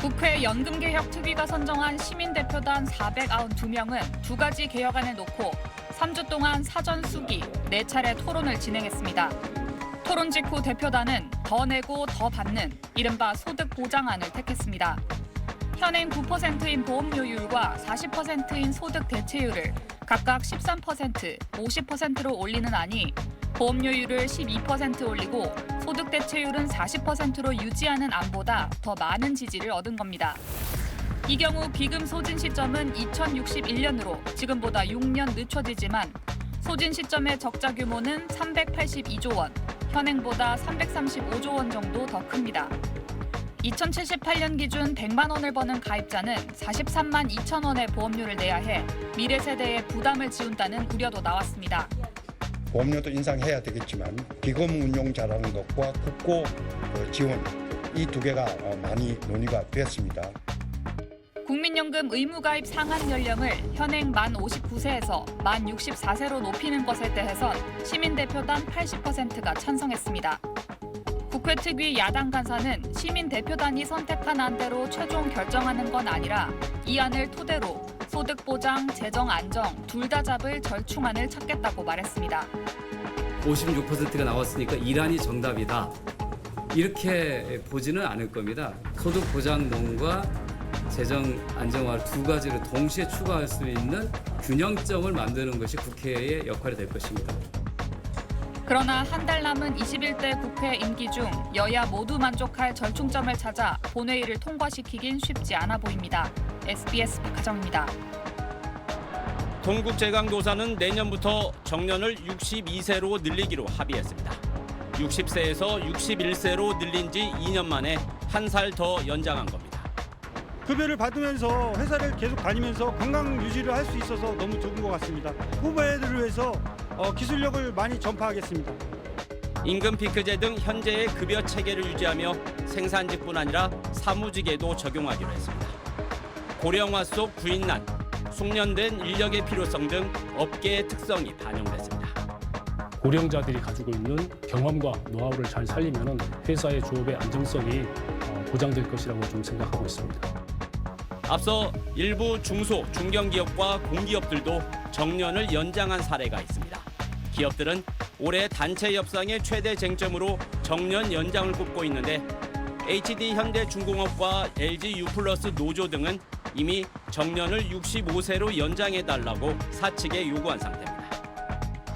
국회 연금개혁특위가 선정한 시민대표단 492명은 두 가지 개혁안을 놓고 3주 동안 사전 수기, 4차례 토론을 진행했습니다. 토론 직후 대표단은 더 내고 더 받는 이른바 소득 보장안을 택했습니다. 현행 9%인 보험료율과 40%인 소득 대체율을 각각 13%, 50%로 올리는 안이 보험료율을 12% 올리고 소득 대체율은 40%로 유지하는 안보다 더 많은 지지를 얻은 겁니다. 이 경우 기금 소진 시점은 2061년으로 지금보다 6년 늦춰지지만 소진 시점의 적자 규모는 382조 원, 현행보다 335조 원 정도 더 큽니다. 2078년 기준 100만 원을 버는 가입자는 43만 2천 원의 보험료를 내야 해 미래 세대에 부담을 지운다는 우려도 나왔습니다. 보험료도 인상해야 되겠지만 기금 운용 잘하는 것과 국고 지원 이 두 개가 많이 논의가 되었습니다. 국민연금 의무가입 상한 연령을 현행 만 59세에서 만 64세로 높이는 것에 대해선 시민대표단 80%가 찬성했습니다. 국회 특위 야당 간사는 시민대표단이 선택한 안대로 최종 결정하는 건 아니라 이 안을 토대로 소득 보장, 재정 안정 둘 다 잡을 절충안을 찾겠다고 말했습니다. 56%가 나왔으니까 이란이 정답이다. 이렇게 보지는 않을 겁니다. 소득 보장론과 재정 안정화 두 가지를 동시에 추가할 수 있는 균형점을 만드는 것이 국회의 역할이 될 것입니다. 그러나 한 달 남은 21대 국회 임기 중 여야 모두 만족할 절충점을 찾아 본회의를 통과시키긴 쉽지 않아 보입니다. SBS 박하정입니다. 동국제강노사는 내년부터 정년을 62세로 늘리기로 합의했습니다. 60세에서 61세로 늘린 지 2년 만에 한 살 더 연장한 겁니다. 급여를 받으면서 회사를 계속 다니면서 건강 유지를 할 수 있어서 너무 좋은 것 같습니다. 후배들을 위해서 기술력을 많이 전파하겠습니다. 임금 피크제 등 현재의 급여 체계를 유지하며 생산직뿐 아니라 사무직에도 적용하기로 했습니다. 고령화 속 구인난, 숙련된 인력의 필요성 등 업계의 특성이 반영됐습니다. 고령자들이 가지고 있는 경험과 노하우를 잘 살리면 회사의 조업의 안정성이 보장될 것이라고 좀 생각하고 있습니다. 앞서 일부 중소, 중견기업과 공기업들도 정년을 연장한 사례가 있습니다. 기업들은 올해 단체 협상의 최대 쟁점으로 정년 연장을 꼽고 있는데 HD현대중공업과 LG유플러스 노조 등은 이미 정년을 65세로 연장해달라고 사측에 요구한 상태입니다.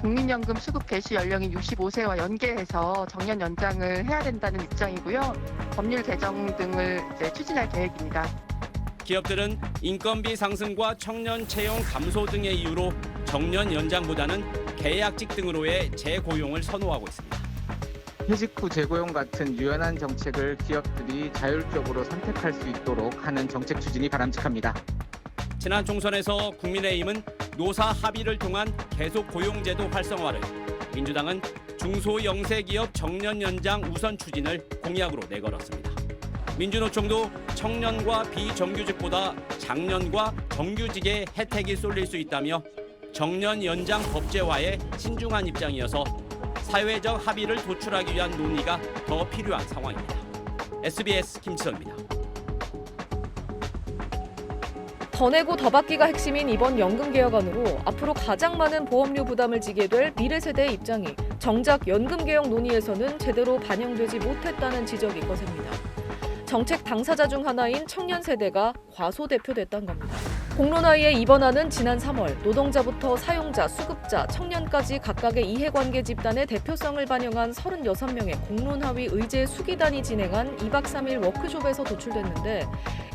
국민연금 수급 개시 연령이 65세와 연계해서 정년 연장을 해야 된다는 입장이고요. 법률 개정 등을 추진할 계획입니다. 기업들은 인건비 상승과 청년 채용 감소 등의 이유로 정년 연장보다는 계약직 등으로의 재고용을 선호하고 있습니다. 퇴직 후 재고용 같은 유연한 정책을 기업들이 자율적으로 선택할 수 있도록 하는 정책 추진이 바람직합니다. 지난 총선에서 국민의힘은 노사 합의를 통한 계속 고용제도 활성화를, 민주당은 중소영세기업 정년 연장 우선 추진을 공약으로 내걸었습니다. 민주노총도 청년과 비정규직보다 장년과 정규직의 혜택이 쏠릴 수 있다며 정년 연장 법제화에 신중한 입장이어서 사회적 합의를 도출하기 위한 논의가 더 필요한 상황입니다. SBS 김치선입니다. 더 내고 더 받기가 핵심인 이번 연금 개혁안으로 앞으로 가장 많은 보험료 부담을 지게 될 미래 세대의 입장이 정작 연금 개혁 논의에서는 제대로 반영되지 못했다는 지적이 거셉니다. 정책 당사자 중 하나인 청년 세대가 과소대표됐다는 겁니다. 공론화위의 이번안은 지난 3월 노동자부터 사용자, 수급자, 청년까지 각각의 이해관계 집단의 대표성을 반영한 36명의 공론화위 의제 수기단이 진행한 2박 3일 워크숍에서 도출됐는데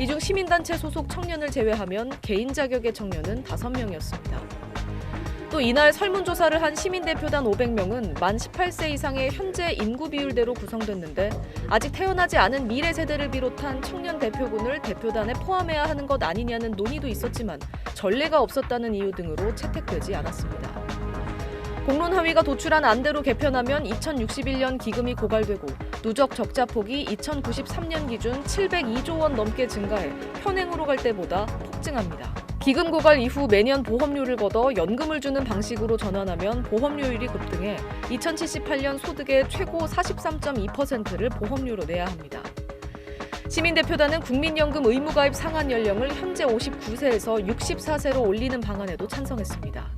이 중 시민단체 소속 청년을 제외하면 개인 자격의 청년은 5명이었습니다. 또 이날 설문조사를 한 시민대표단 500명은 만 18세 이상의 현재 인구 비율대로 구성됐는데 아직 태어나지 않은 미래 세대를 비롯한 청년 대표군을 대표단에 포함해야 하는 것 아니냐는 논의도 있었지만 전례가 없었다는 이유 등으로 채택되지 않았습니다. 공론화위가 도출한 안대로 개편하면 2061년 기금이 고갈되고 누적 적자폭이 2093년 기준 702조 원 넘게 증가해 현행으로 갈 때보다 폭증합니다. 기금 고갈 이후 매년 보험료를 걷어 연금을 주는 방식으로 전환하면 보험료율이 급등해 2078년 소득의 최고 43.2%를 보험료로 내야 합니다. 시민대표단은 국민연금 의무가입 상한 연령을 현재 59세에서 64세로 올리는 방안에도 찬성했습니다.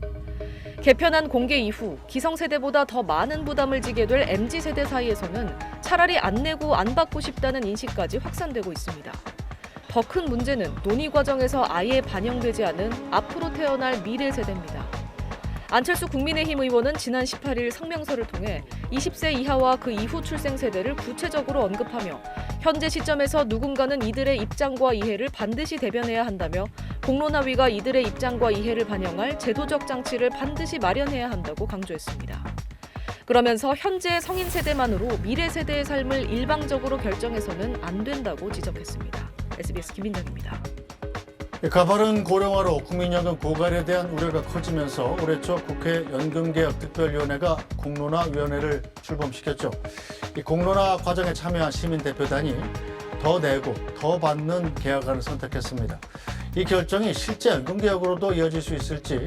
개편안 공개 이후 기성세대보다 더 많은 부담을 지게 될 MZ세대 사이에서는 차라리 안 내고 안 받고 싶다는 인식까지 확산되고 있습니다. 더 큰 문제는 논의 과정에서 아예 반영되지 않은 앞으로 태어날 미래 세대입니다. 안철수 국민의힘 의원은 지난 18일 성명서를 통해 20세 이하와 그 이후 출생 세대를 구체적으로 언급하며 현재 시점에서 누군가는 이들의 입장과 이해를 반드시 대변해야 한다며 공론화위가 이들의 입장과 이해를 반영할 제도적 장치를 반드시 마련해야 한다고 강조했습니다. 그러면서 현재 성인 세대만으로 미래 세대의 삶을 일방적으로 결정해서는 안 된다고 지적했습니다. SBS 김민정입니다. 가파른 고령화로 국민연금 고갈에 대한 우려가 커지면서 올해 초 국회 연금개혁특별위원회가 공론화위원회를 출범시켰죠. 이 공론화 과정에 참여한 시민대표단이 더 내고 더 받는 개혁안을 선택했습니다. 이 결정이 실제 연금개혁으로도 이어질 수 있을지,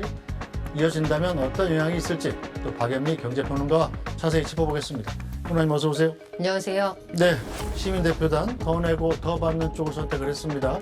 이어진다면 어떤 영향이 있을지 또 박연미 경제평론가와 자세히 짚어보겠습니다. 문화님 어서 오세요. 안녕하세요. 네, 시민대표단 더 내고 더 받는 쪽을 선택을 했습니다.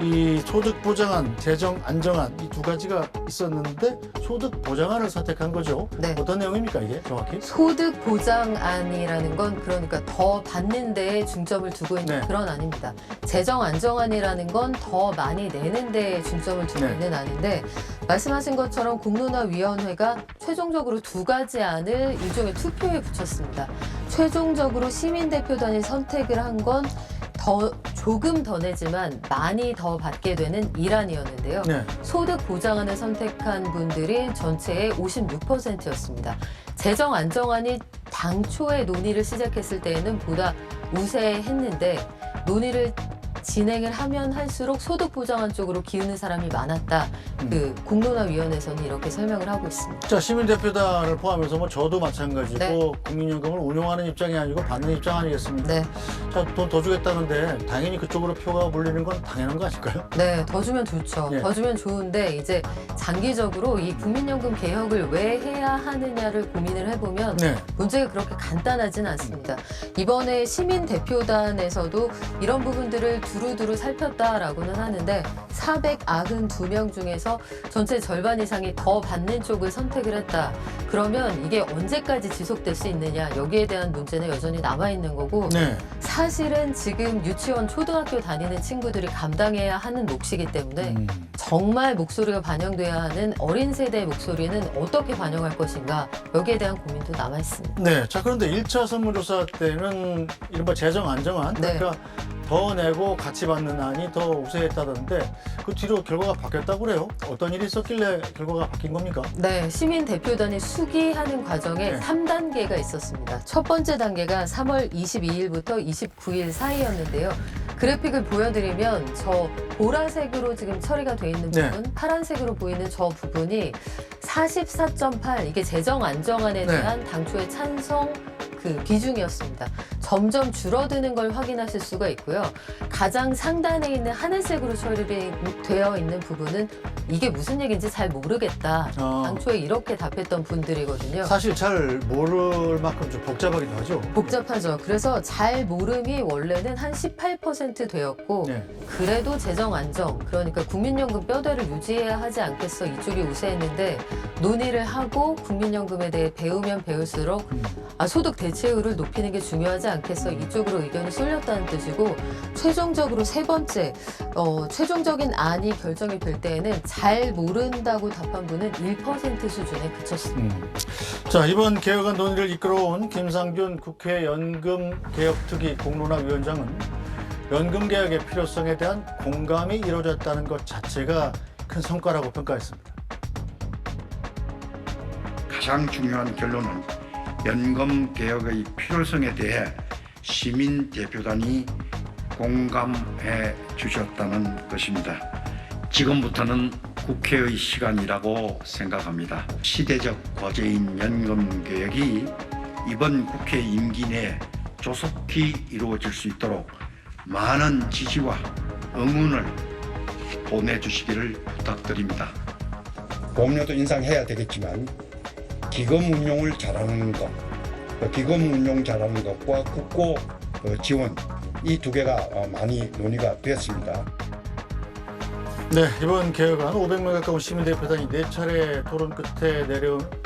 이 소득 보장안, 재정 안정안 이 두 가지가 있었는데 소득 보장안을 선택한 거죠. 네. 어떤 내용입니까 이게 정확히? 소득 보장안이라는 건 그러니까 더 받는 데에 중점을 두고 있는 네. 그런 안입니다. 재정 안정안이라는 건 더 많이 내는 데에 중점을 두고 네. 있는 안인데 말씀하신 것처럼 공론화위원회가 최종적으로 두 가지 안을 일종의 투표에 붙였습니다. 최종적으로 시민대표단이 선택을 한 건 조금 더 내지만 많이 더 받게 되는 일안이었는데요. 네. 소득 보장안을 선택한 분들이 전체의 56%였습니다. 재정 안정안이 당초에 논의를 시작했을 때에는 보다 우세했는데 논의를 진행을 하면 할수록 소득 보장안 쪽으로 기우는 사람이 많았다. 그 공론화위원회에서는 이렇게 설명을 하고 있습니다. 자, 시민대표단을 포함해서 뭐 저도 마찬가지고 네. 국민연금을 운용하는 입장이 아니고 받는 입장 아니겠습니까? 네. 자, 돈 더 주겠다는데 당연히 그쪽으로 표가 몰리는 건 당연한 거 아닐까요? 네, 더 주면 좋죠. 네. 더 주면 좋은데 이제 장기적으로 이 국민연금 개혁을 왜 해야 하느냐를 고민을 해보면 네. 문제가 그렇게 간단하지는 않습니다. 이번에 시민대표단에서도 이런 부분들을 두루두루 살폈다라고는 하는데 492명 중에서 전체 절반 이상이 더 받는 쪽을 선택을 했다. 그러면 이게 언제까지 지속될 수 있느냐 여기에 대한 문제는 여전히 남아있는 거고 네. 사실은 지금 유치원, 초등학교 다니는 친구들이 감당해야 하는 몫이기 때문에 정말 목소리가 반영돼야 하는 어린 세대의 목소리는 어떻게 반영할 것인가 여기에 대한 고민도 남아있습니다. 네. 자, 그런데 1차 설문조사 때는 이른바 재정 안정안, 네. 그러니까 더 내고 같이 받는 안이 더 우세했다던데 그 뒤로 결과가 바뀌었다고 그래요? 어떤 일이 있었길래 결과가 바뀐 겁니까? 네, 시민대표단이 수기하는 과정에 네. 3단계가 있었습니다. 첫 번째 단계가 3월 22일부터 29일 사이였는데요. 그래픽을 보여드리면 저 보라색으로 지금 처리가 돼 있는 부분, 네. 파란색으로 보이는 저 부분이 44.8, 이게 재정 안정안에 네. 대한 당초의 찬성 그 비중이었습니다. 점점 줄어드는 걸 확인하실 수가 있고요. 가장 상단에 있는 하늘색으로 처리되어 있는 부분은 이게 무슨 얘기인지 잘 모르겠다. 당초에 이렇게 답했던 분들이거든요. 사실 잘 모를 만큼 좀 복잡하기도 하죠. 복잡하죠. 그래서 잘 모름이 원래는 한 18% 되었고 네. 그래도 재정 안정, 그러니까 국민연금 뼈대를 유지해야 하지 않겠어 이쪽이 우세했는데 논의를 하고 국민연금에 대해 배우면 배울수록 소득 대체율을 높이는 게 중요하지 않겠어 이쪽으로 의견이 쏠렸다는 뜻이고 최종적으로 세 번째 최종적인 안이 결정이 될 때에는 잘 모른다고 답한 분은 1% 수준에 그쳤습니다. 자, 이번 개혁안 논의를 이끌어온 김상균 국회 연금개혁특위 공론화위원장은 연금개혁의 필요성에 대한 공감이 이루어졌다는 것 자체가 큰 성과라고 평가했습니다. 가장 중요한 결론은 연금개혁의 필요성에 대해 시민대표단이 공감해 주셨다는 것입니다. 지금부터는 국회의 시간이라고 생각합니다. 시대적 과제인 연금개혁이 이번 국회 임기 내에 조속히 이루어질 수 있도록 많은 지지와 응원을 보내주시기를 부탁드립니다. 보험료도 인상해야 되겠지만 기금 운용을 잘하는 것, 기금 운용 잘하는 것과 국고 지원 이 두 개가 많이 논의가 됐습니다. 네, 이번 개혁안 500명 가까운 시민대표단이 4차례 토론 끝에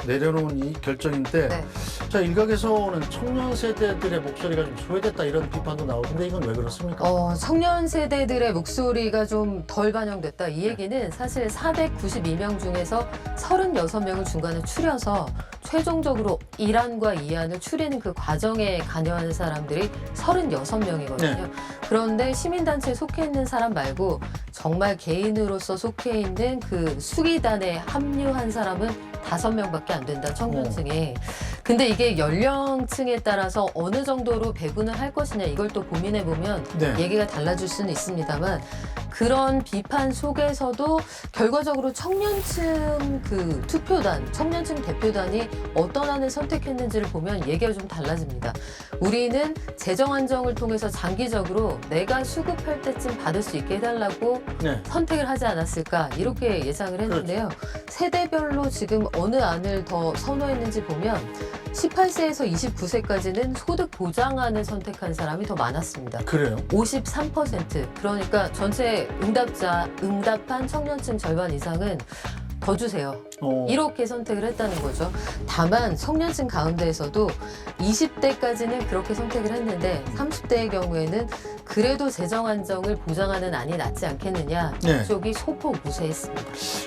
내려놓은 이 결정인데 네. 자, 일각에서는 청년 세대들의 목소리가 좀 소외됐다 이런 비판도 나오던데 이건 왜 그렇습니까? 청년 세대들의 목소리가 좀 덜 반영됐다. 이 얘기는 사실 492명 중에서 36명을 중간에 추려서 최종적으로 1안과 2안을 추리는 그 과정에 관여하는 사람들이 36명이거든요. 네. 그런데 시민단체에 속해 있는 사람 말고 정말 개인으로서 속해 있는 그 수기단에 합류한 사람은 5명밖에 안 된다, 청년층에. 근데 이게 연령층에 따라서 어느 정도로 배분을 할 것이냐 이걸 또 고민해보면 네. 얘기가 달라질 수는 있습니다만 그런 비판 속에서도 결과적으로 청년층 그 투표단, 청년층 대표단이 어떤 안을 선택했는지를 보면 얘기가 좀 달라집니다. 우리는 재정 안정을 통해서 장기적으로 내가 수급할 때쯤 받을 수 있게 해달라고 네. 선택을 하지 않았을까 이렇게 예상을 했는데요. 세대별로 지금 어느 안을 더 선호했는지 보면 18세에서 29세까지는 소득 보장안을 선택한 사람이 더 많았습니다. 그래요? 53%. 그러니까 전체 응답한 청년층 절반 이상은 더 주세요. 이렇게 선택을 했다는 거죠. 다만 청년층 가운데에서도 20대까지는 그렇게 선택을 했는데 30대의 경우에는 그래도 재정 안정을 보장하는 안이 낫지 않겠느냐. 네. 이쪽이 소폭 우세했습니다.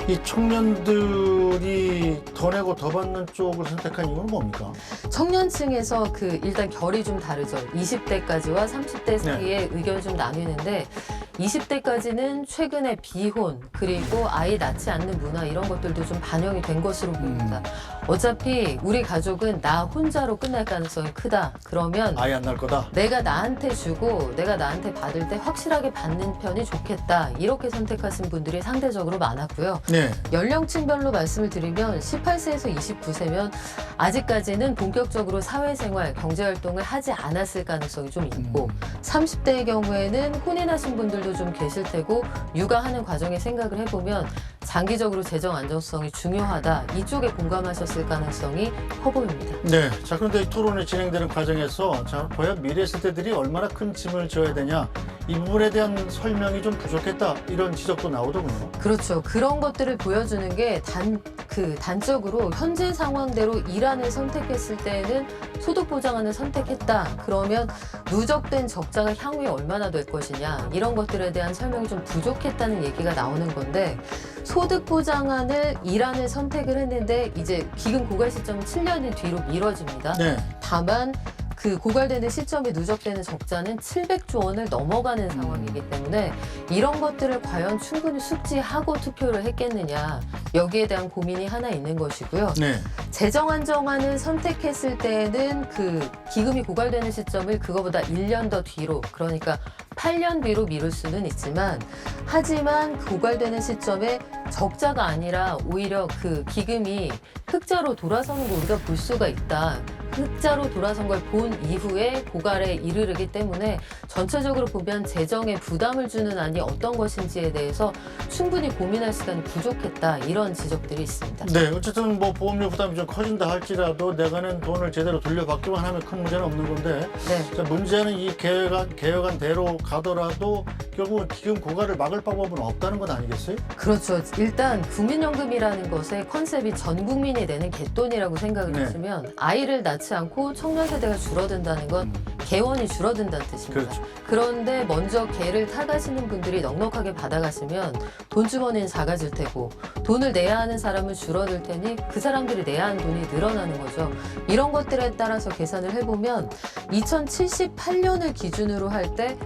이 청년들이 더 내고 더 받는 쪽을 선택한 이유는 뭡니까? 청년층에서 그 일단 결이 좀 다르죠. 20대까지와 30대 사이에 의견이 좀 나뉘는데 20대까지는 최근에 비혼 그리고 아이 낳지 않는 문화 이런 것들도 좀 반영이 된 것으로 보입니다. 어차피 우리 가족은 나 혼자로 끝날 가능성이 크다. 그러면 아예 안 날 거다? 내가 나한테 주고 내가 나한테 받을 때 확실하게 받는 편이 좋겠다. 이렇게 선택하신 분들이 상대적으로 많았고요. 네. 연령층별로 말씀을 드리면 18세에서 29세면 아직까지는 본격적으로 사회생활, 경제활동을 하지 않았을 가능성이 좀 있고 30대의 경우에는 혼인하신 분들도 좀 계실 테고 육아하는 과정에 생각을 해보면 장기적으로 재정 안정성이 중요하다. 이쪽에 공감하셨을 가능성이 커 보입니다. 네. 자, 그런데 이 토론이 진행되는 과정에서 자, 과연 미래 세대들이 얼마나 큰 짐을 져야 되냐 이 부분에 대한 설명이 좀 부족했다 이런 지적도 나오더군요. 그렇죠. 그런 것들을 보여주는 게 단적으로 현재 상황대로 일안을 선택했을 때에는 소득 보장안을 선택했다. 그러면 누적된 적자가 향후에 얼마나 될 것이냐 이런 것들에 대한 설명이 좀 부족했다는 얘기가 나오는 건데 소득 보장안을 일안을 선택을 했는데 이제 기금 고갈 시점은 7년이 뒤로 미뤄집니다. 네. 다만 그 고갈되는 시점에 누적되는 적자는 700조 원을 넘어가는 상황이기 때문에 이런 것들을 과연 충분히 숙지하고 투표를 했겠느냐 여기에 대한 고민이 하나 있는 것이고요. 네. 재정 안정안을 선택했을 때는 그 기금이 고갈되는 시점을 그거보다 1년 더 뒤로 그러니까 8년 뒤로 미룰 수는 있지만 하지만 고갈되는 시점에 적자가 아니라 오히려 그 기금이 흑자로 돌아서는 거 우리가 볼 수가 있다. 흑자로 돌아선 걸 본 이후에 고갈에 이르르기 때문에 전체적으로 보면 재정에 부담을 주는 안이 어떤 것인지에 대해서 충분히 고민할 시간이 부족했다. 이런 지적들이 있습니다. 네, 어쨌든 뭐 보험료 부담이 좀 커진다 할지라도 내가 낸 돈을 제대로 돌려받기만 하면 큰 문제는 없는 건데 네. 자, 문제는 이 개혁안대로 가더라도 결국은 기금 고갈을 막을 방법은 없다는 건 아니겠어요? 그렇죠. 일단 국민연금이라는 것의 컨셉이 전 국민이 내는 갯돈이라고 생각을 네. 했으면 아이를 낳지 않고 청년 세대가 줄어든다는 건 개원이 줄어든다는 뜻입니다. 그렇죠. 그런데 먼저 개를 타가시는 분들이 넉넉하게 받아가시면 돈주머니는 작아질 테고 돈을 내야 하는 사람은 줄어들 테니 그 사람들이 내야 하는 돈이 늘어나는 거죠. 이런 것들에 따라서 계산을 해보면 2078년을 기준으로 할 때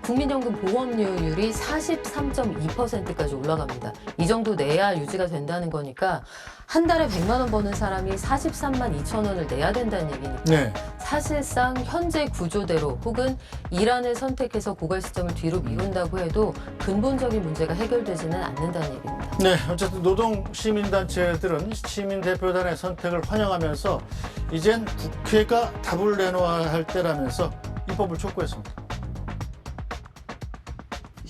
국민연금 보험료율이 43.2%까지 올라갑니다. 이 정도 내야 유지가 된다는 거니까 한 달에 100만 원 버는 사람이 43만 2천 원을 내야 된다는 얘기니까 네. 사실상 현재 구조대로 혹은 일안을 선택해서 고갈 시점을 뒤로 미룬다고 해도 근본적인 문제가 해결되지는 않는다는 얘기입니다. 네, 어쨌든 노동 시민단체들은 시민대표단의 선택을 환영하면서 이젠 국회가 답을 내놓아야 할 때라면서 입법을 촉구했습니다.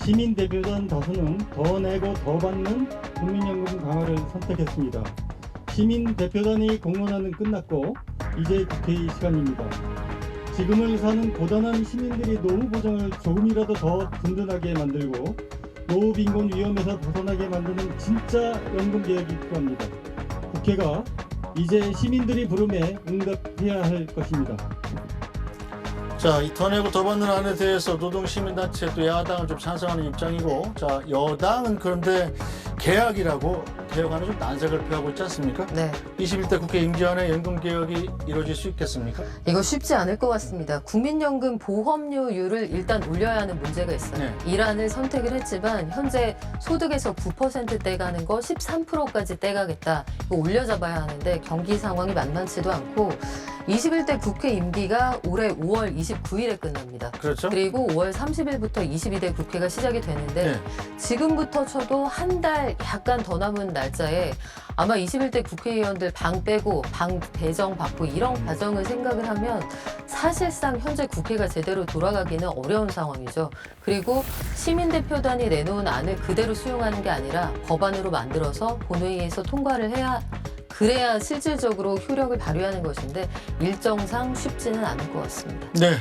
시민대표단 다수는 더 내고 더 받는 국민연금 강화를 선택했습니다. 시민대표단이 공론화는 끝났고 이제 국회의 시간입니다. 지금을 사는 고단한 시민들이 노후 보장을 조금이라도 더 든든하게 만들고 노후 빈곤 위험에서 벗어나게 만드는 진짜 연금 개혁이 필요합니다. 국회가 이제 시민들이 부름에 응답해야 할 것입니다. 자, 이 더 내고 더 받는 안에 대해서 노동시민단체 또 야당은 좀 찬성하는 입장이고, 자, 여당은 그런데 개혁이라고 개혁안에 좀 난색을 표하고 있지 않습니까? 네. 21대 국회 임기 안에 연금 개혁이 이루어질 수 있겠습니까? 이거 쉽지 않을 것 같습니다. 국민연금 보험료율을 일단 올려야 하는 문제가 있어요. 네. 이란을 선택을 했지만 현재 소득에서 9% 떼가는 거 13%까지 떼가겠다. 이거 올려잡아야 하는데 경기 상황이 만만치도 않고 21대 국회 임기가 올해 5월 29일에 끝납니다. 그렇죠? 그리고 5월 30일부터 22대 국회가 시작이 되는데 네. 지금부터 쳐도 한 달 약간 더 남은 날짜에 아마 21대 국회의원들 방 빼고 방 배정 받고 이런 과정을 생각을 하면 사실상 현재 국회가 제대로 돌아가기는 어려운 상황이죠. 그리고 시민대표단이 내놓은 안을 그대로 수용하는 게 아니라 법안으로 만들어서 본회의에서 통과를 해야 그래야 실질적으로 효력을 발휘하는 것인데 일정상 쉽지는 않을 것 같습니다. 네.